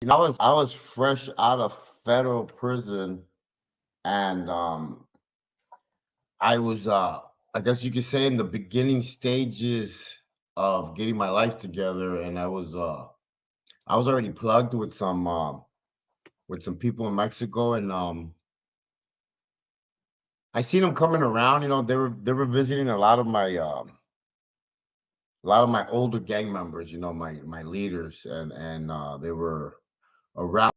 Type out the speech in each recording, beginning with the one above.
I was fresh out of federal prison, and I was I guess you could say in the beginning stages of getting my life together, and I was already plugged with some people in Mexico, and I seen them coming around. They were visiting a lot of my older gang members. My leaders, and they were around.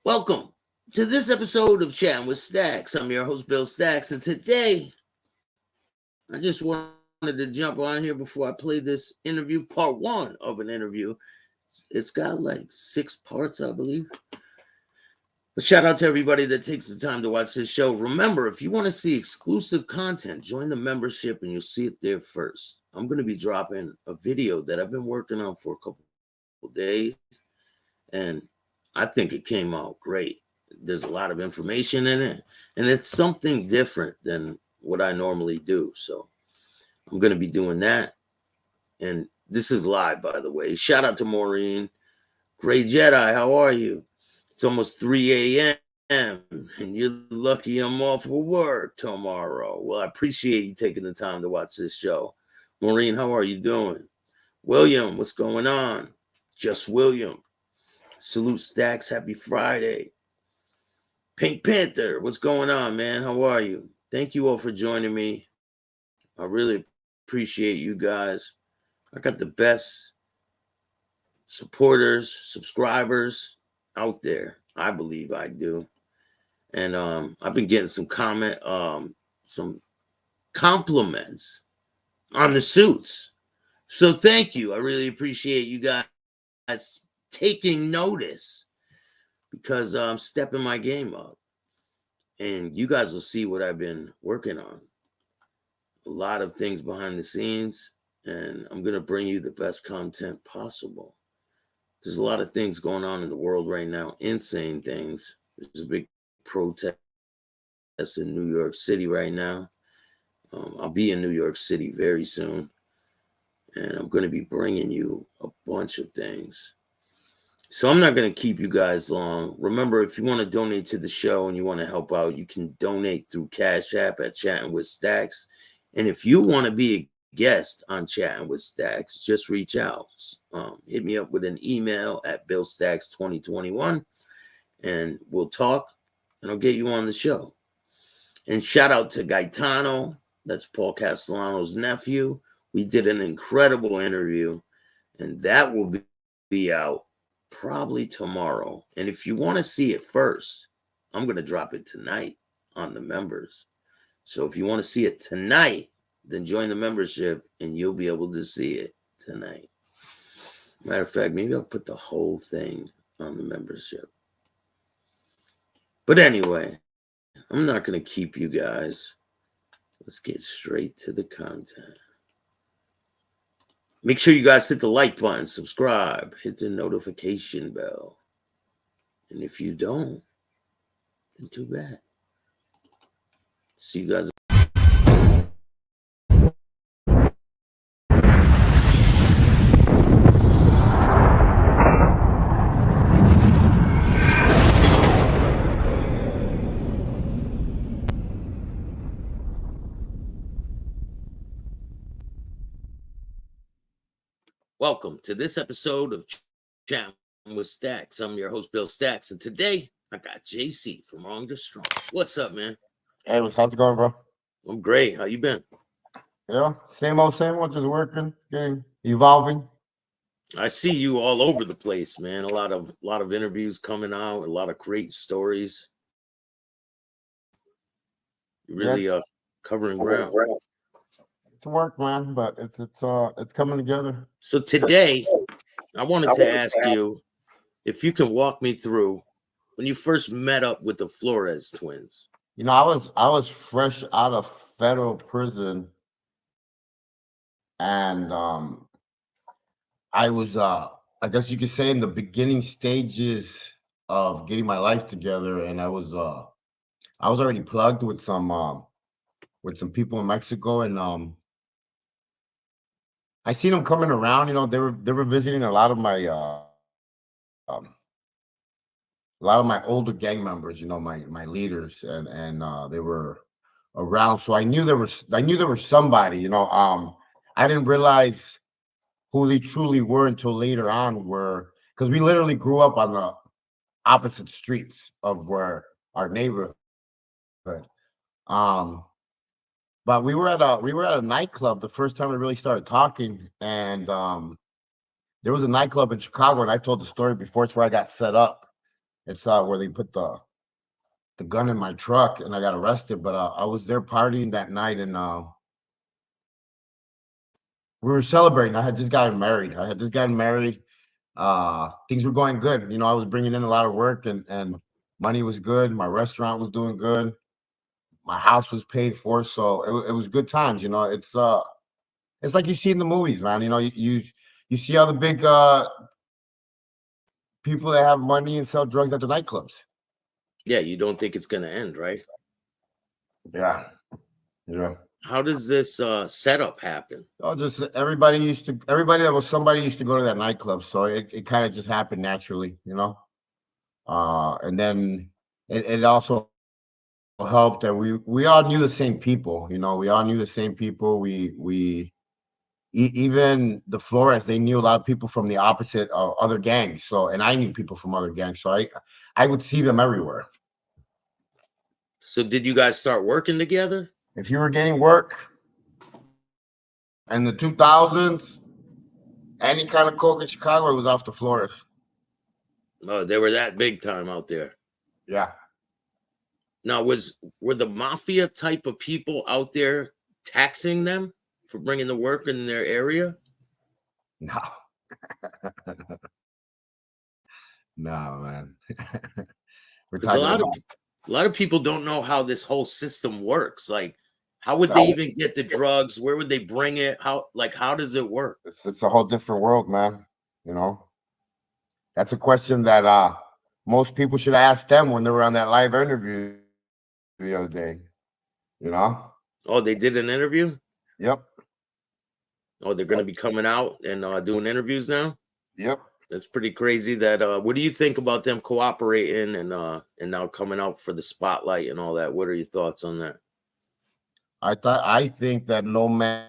Welcome to this episode of Chattin with Staxx. I'm your host, Bill Staxx, and today I just wanted to jump on here before I play this interview, part one of an interview. It's got like 6 parts, I believe. But shout out to everybody that takes the time to watch this show. Remember, if you want to see exclusive content, join the membership and you'll see it there first. I'm going to be dropping a video that I've been working on for a couple of days, and I think it came out great. There's a lot of information in it, and it's something different than what I normally do. So I'm going to be doing that. And this is live, by the way. Shout out to Maureen. Gray Jedi, how are you? It's almost 3 a.m. and you're lucky I'm off for work tomorrow. Well, I appreciate you taking the time to watch this show. Maureen, how are you doing? William, what's going on? Just William. Salute Staxx, happy Friday. Pink Panther, what's going on, man? How are you? Thank you all for joining me. I really appreciate you guys. I got the best supporters, subscribers out there. I believe I do. And I've been getting some compliments on the suits. So thank you. I really appreciate you guys taking notice, because I'm stepping my game up, and you guys will see what I've been working on. A lot of things behind the scenes, and I'm going to bring you the best content possible. There's a lot of things going on in the world right now, insane things. There's a big protest in New York City right now. I'll be in New York City very soon, and I'm going to be bringing you a bunch of things. So I'm not going to keep you guys long. Remember, if you want to donate to the show and you want to help out, you can donate through Cash App at Chattin with Staxx. And if you want to be a guest on Chattin with Staxx, just reach out. Hit me up with an email at BillStaxx2021, and we'll talk, and I'll get you on the show. And shout out to Gaetano. That's Paul Castellano's nephew. We did an incredible interview, and that will be out probably tomorrow. And if you want to see it first, I'm going to drop it tonight on the members. So if you want to see it tonight, then join the membership and you'll be able to see it tonight. Matter of fact, maybe I'll put the whole thing on the membership. But anyway, I'm not going to keep you guys. Let's get straight to the content. Make sure you guys hit the like button, subscribe, hit the notification bell. And if you don't, then too bad. See you guys. Welcome to this episode of Chattin with Staxx. I'm your host, Bill Staxx, and today I got JC from Wrong to Strong. What's up, man? Hey, how's it going, bro? I'm great. How you been? Yeah, same old, just working, getting evolving. I see you all over the place, man. A lot of interviews coming out, a lot of great stories. You're really Yes, covering ground. it's work, man, but it's coming together. So today I wanted to ask you if you can walk me through when you first met up with the Flores twins. I was fresh out of federal prison, and I was I guess you could say in the beginning stages of getting my life together, and I was already plugged with some people in Mexico, and I seen them coming around. They were visiting um, a lot of my older gang members. My leaders, and they were around. So I knew there was somebody. I didn't realize who they truly were until later on. Where because we literally grew up on the opposite streets of where our neighborhood. Um, but we were at a nightclub the first time we really started talking, and there was a nightclub in Chicago, and I've told the story before. It's where I got set up. It's where they put the gun in my truck, and I got arrested. But I was there partying that night, and we were celebrating. I had just gotten married. Things were going good. I was bringing in a lot of work, and money was good. My restaurant was doing good. My house was paid for, so it was good times. It's like you see in the movies, man. You see all the big people that have money and sell drugs at the nightclubs. Yeah, you don't think it's gonna end, right? Yeah, yeah. How does this setup happen? Oh, just everybody that was somebody used to go to that nightclub, so it kind of just happened naturally. And then it also helped that we all knew the same people. We all knew the same people. Even the Flores, they knew a lot of people from the opposite other gangs. So, and I knew people from other gangs, so I would see them everywhere. So did you guys start working together? If you were getting work in the 2000s, any kind of coke in Chicago, it was off the Flores. Oh, they were that big time out there. Yeah. Now, were the mafia type of people out there taxing them for bringing the work in their area? No. No, man. We're Because a talking lot of about a lot of people don't know how this whole system works. Like, how would they even get the drugs? Where would they bring it? How does it work? it's a whole different world, man. You know, that's a question that most people should ask them when they were on that live interview the other day. You know? Oh, they did an interview. Yep. Oh, they're going to be coming out and doing interviews now. Yep. That's pretty crazy. What do you think about them cooperating and now coming out for the spotlight and all that? What are your thoughts on that? I think that no man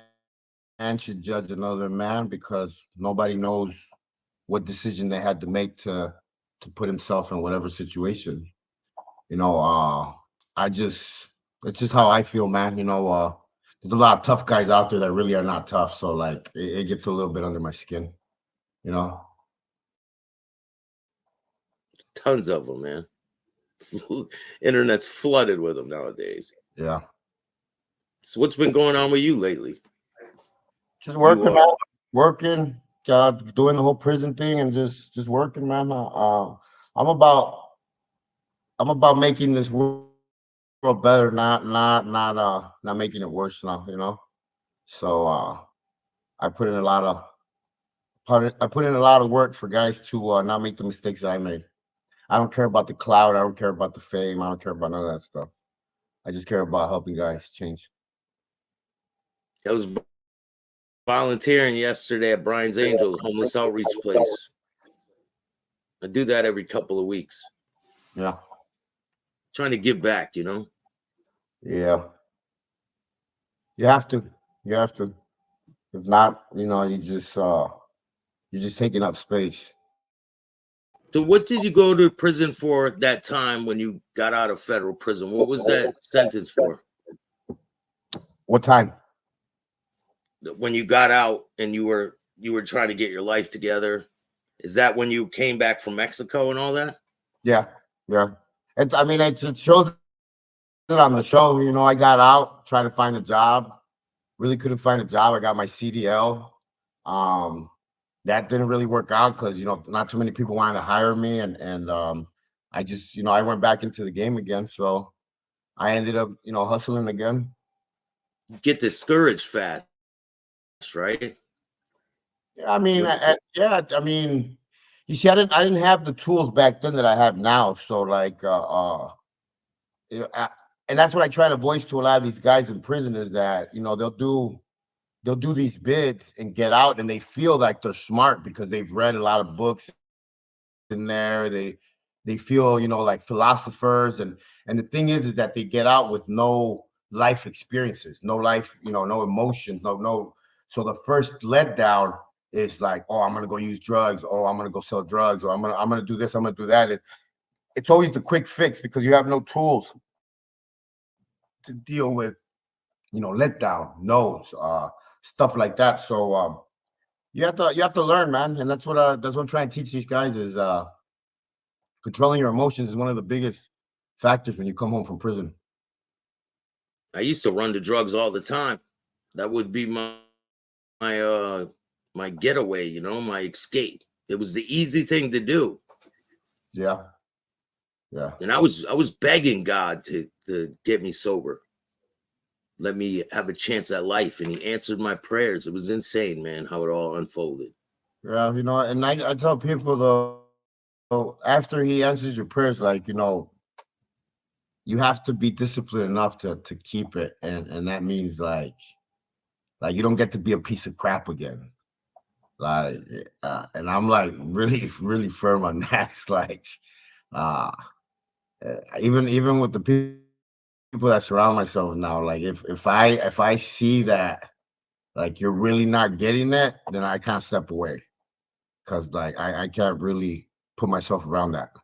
should judge another man because nobody knows what decision they had to make to put himself in whatever situation. You know, I just it's just how I feel, man. There's a lot of tough guys out there that really are not tough, so like it gets a little bit under my skin. You know. Tons of them, man. Internet's flooded with them nowadays. Yeah. So what's been going on with you lately? Just working out, working, doing the whole prison thing, and just working, man. I'm about I'm about making this world better, not making it worse now. So I put in a lot of I put in a lot of work for guys to not make the mistakes that I made. I don't care about the cloud. I don't care about the fame. I don't care about none of that stuff. I just care about helping guys change. I was volunteering yesterday at Brian's Angels homeless outreach place. I do that every couple of weeks. Yeah. Trying to give back, Yeah. You have to. You have to. If not, you just You're just taking up space. So what did you go to prison for that time when you got out of federal prison? What was that sentence for? What time? When you got out and you were trying to get your life together? Is that when you came back from Mexico and all that? Yeah, yeah. I mean, it shows it on the show. You know, I got out, tried to find a job. Really couldn't find a job. I got my CDL. Um, that didn't really work out because not too many people wanted to hire me, and I just I went back into the game again. So I ended up hustling again. Get discouraged fast, right? Yeah, I mean, yeah, I mean, you see, I didn't have the tools back then that I have now. So like, you know, I, and that's what I try to voice to a lot of these guys in prison is that they'll do these bids and get out, and they feel like they're smart because they've read a lot of books in there. They feel like philosophers, and the thing is that they get out with no life experiences, no life, no emotions, no. So the first letdown is like, oh, I'm gonna go use drugs, or I'm gonna go sell drugs, or I'm gonna do this, I'm gonna do that. It's always the quick fix because you have no tools to deal with, letdown, no's, stuff like that. So you have to learn, man, and that's what I'm trying to teach these guys is controlling your emotions is one of the biggest factors when you come home from prison. I used to run to drugs all the time. That would be my my getaway, my escape. It was the easy thing to do. Yeah, yeah. And I was begging God to get me sober. Let me have a chance at life. And he answered my prayers. It was insane, man, how it all unfolded. Yeah, and I tell people though, after he answers your prayers, like, you have to be disciplined enough to keep it. And that means like you don't get to be a piece of crap again. Like and I'm like really, really firm on that. It's like uh even with the people that surround myself now, like if I see that like you're really not getting that, then I can't step away because like I can't really put myself around that.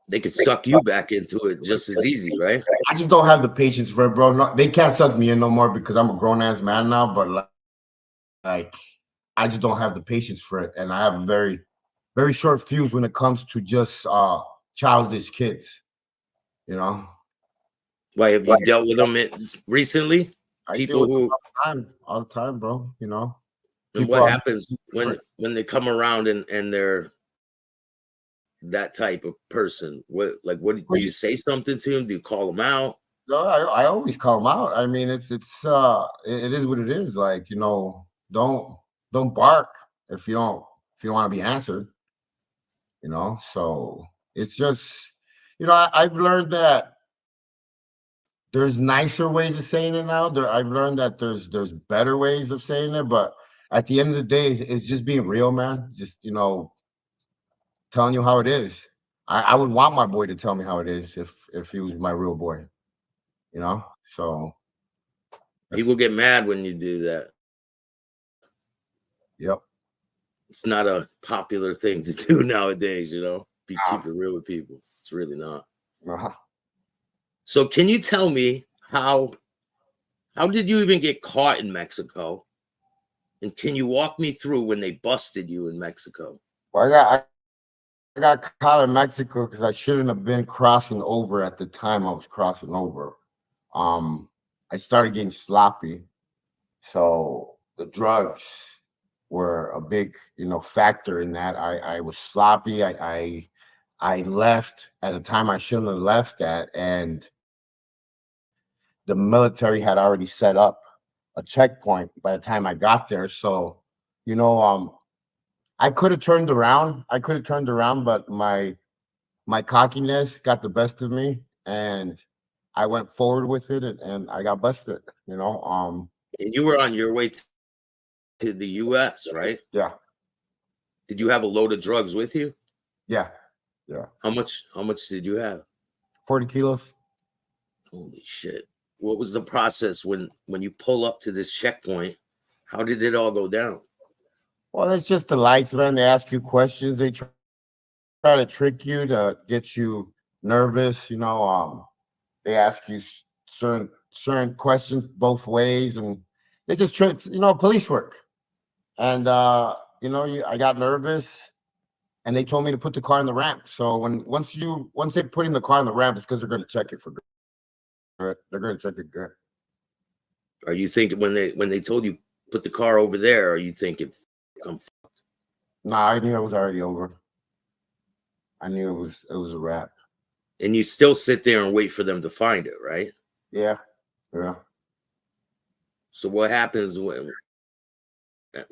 They could suck you back into it just as easy, right? I just don't have the patience for it, bro. No, they can't suck me in no more because I'm a grown ass man now. But like, I just don't have the patience for it, and I have a very, very short fuse when it comes to just childish kids. You know, Why have you dealt with them recently? I deal People with them who all the time, bro. and People what are happens when they come around and they're that type of person? What do you say something to them? Do you call them out? No, I always call them out. I mean, it is what it is. Like, don't bark if you don't want to be answered. So it's just I've learned that there's nicer ways of saying it now. I've learned that there's better ways of saying it, but at the end of the day, it's just being real, man. Just telling you how it is. I would want my boy to tell me how it is if he was my real boy. So People that's get mad when you do that. yep. It's not a popular thing to do nowadays. Keep Ah, it real with people. It's really not. uh-huh. So can you tell me how did you even get caught in Mexico? And can you walk me through when they busted you in Mexico? Well, I got caught in Mexico because I shouldn't have been crossing over at the time I was crossing over. Um, I started getting sloppy, so the drugs were a big, factor in that. I was sloppy. I left at a time I shouldn't have left at, and the military had already set up a checkpoint by the time I got there. So, you know, um, I could have turned around. But my cockiness got the best of me, and I went forward with it, and I got busted. And you were on your way to the US, right? Yeah, Did you have a load of drugs with you? yeah, yeah. How much did you have? 40 kilos. Holy shit. What was the process when you pull up to this checkpoint? How did it all go down? Well, it's just the lights, man. They ask you questions. They try to trick you to get you nervous. They ask you certain questions both ways, and they just try. Police work. And I got nervous, and they told me to put the car in the ramp. So once they put in the car in the ramp, it's because they're going to check it for good. They're going to check it good. Are you thinking when they told you put the car over there? Are you thinking, I'm Nah, I knew it was already over. I knew it was a wrap. and you still sit there and wait for them to find it, right? Yeah, yeah. So what happens when?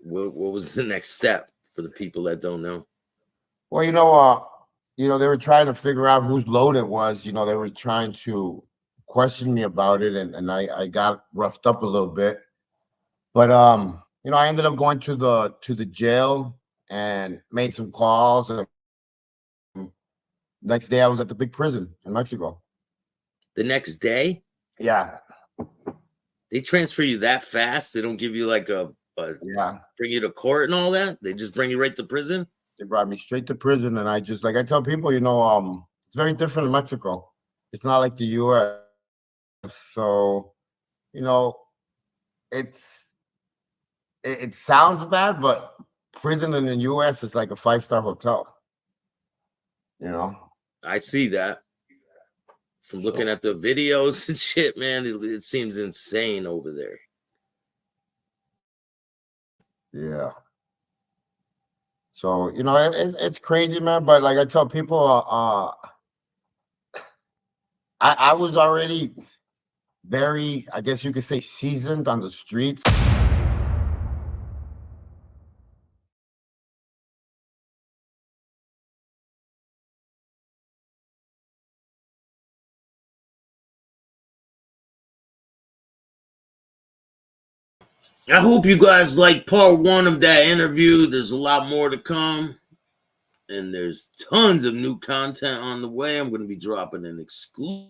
What was the next step for the people that don't know? Well, they were trying to figure out whose load it was. They were trying to question me about it, and I got roughed up a little bit. But I ended up going to the jail and made some calls. And next day, I was at the big prison in Mexico. The next day, Yeah, they transfer you that fast? They don't give you like a yeah. bring you to court and all that? They just bring you right to prison? They brought me straight to prison, and I tell people, it's very different in Mexico. It's not like the U.S. So, you know, it's it sounds bad, but prison in the U.S. is like a 5-star hotel. You know, I see that from looking so at the videos and shit, man. It seems insane over there. yeah. So it's crazy, man. But like I tell people, I was already very, I guess you could say, seasoned on the streets. I hope you guys like part one of that interview. There's a lot more to come, and there's tons of new content on the way. I'm going to be dropping an exclusive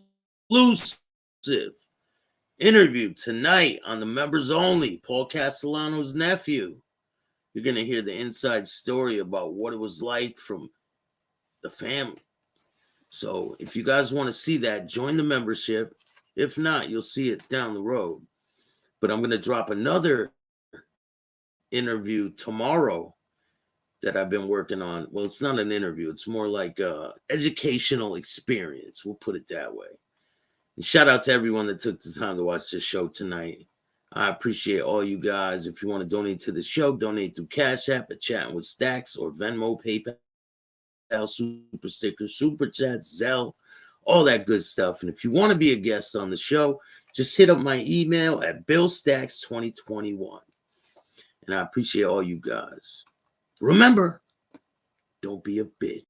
interview tonight on the members only. Paul Castellano's nephew. You're going to hear the inside story about what it was like from the family. So if you guys want to see that, join the membership. If not, you'll see it down the road. But I'm going to drop another interview tomorrow that I've been working on. Well, it's not an interview. It's more like a educational experience. We'll put it that way. And shout out to everyone that took the time to watch this show tonight. I appreciate all you guys. If you want to donate to the show, donate through Cash App at Chattin with Staxx or Venmo, PayPal, Super Sticker, Super Chat, Zelle, all that good stuff. And if you want to be a guest on the show, just hit up my email at BillStaxx2021. And I appreciate all you guys. Remember, don't be a bitch.